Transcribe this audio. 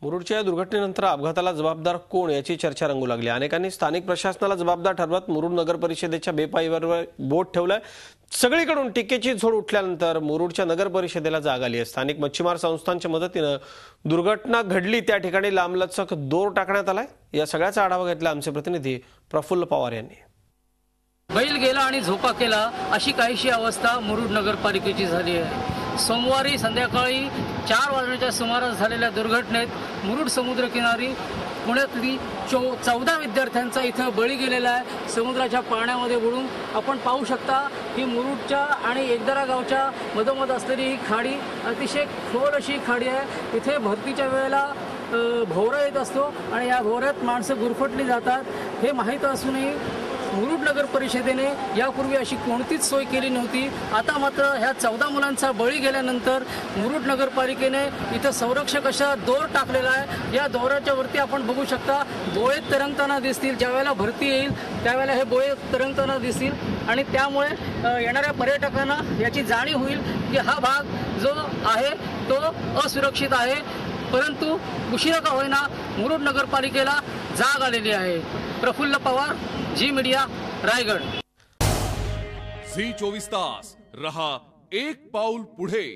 मुरुडच्या या दुर्घटनेनंतर अपघाताला जबाबदार कोण याची चर्चा रंगू लागली। अनेकांनी स्थानिक प्रशासनाला जबाबदार ठरवत मुरुड नगर परिषदेच्या बेपाईवर बोट ठेवलाय। सगळीकडून टीकेची झोड उठल्यानंतर मुरुडच्या नगर परिषदेला जाग आली आहे। स्थानिक मच्छीमार संस्थांच्या मदतीने दुर्घटना घडली त्या ठिकाणी लांबलचक दोर टाकण्यात आलाय। या सगळ्याचा आढावा घेतला आमचे प्रतिनिधी प्रफुल्ल पवार यांनी। बैल गेला आणि झोपा केला अशी काहीशी अवस्था मुरुड नगरपालिकेची झाली आहे। सोमवारी संध्याकाळी 4 वाजण्याच्या सुमारास झालेल्या दुर्घटनेत मुरुड समुद्रकिनारी पुण्यातली 14 विद्यार्थ्यांचा इथं बळी गेलेला आहे। समुद्राच्या पाण्यामध्ये बुडून आपण पाहू शकता ही मुरुडच्या आणि एकदरा गावच्या मधोमध असलेली ही खाडी अतिशय खोल अशी खाडी आहे। इथे भरतीच्या वेळेला भोवरा येत असतो आणि या भोवऱ्यात माणसं गुरफटली जातात। हे माहीत असूनही मुरुड नगर परिषदेने यापूर्वी अशी कोणतीच सोय केली नव्हती। आता मात्र ह्या 14 मुलांचा बळी गेल्यानंतर मुरुड नगरपालिकेने इथं संरक्षक अशा दोर टाकलेला आहे। या दोराच्या वरती आपण बघू शकता बोळे तरंगताना दिसतील। ज्यावेळेला भरती येईल त्यावेळेला हे बोळे तरंगताना दिसतील आणि त्यामुळे येणाऱ्या पर्यटकांना याची जाणीव होईल की हा भाग जो आहे तो असुरक्षित आहे। परंतु उशिरा का होईना मुरुड नगरपालिकेला जाग आलेली आहे। प्रफुल्ल पवार, जी मीडिया, रायगड। झी 24 तास रहा एक पाऊल पुढे।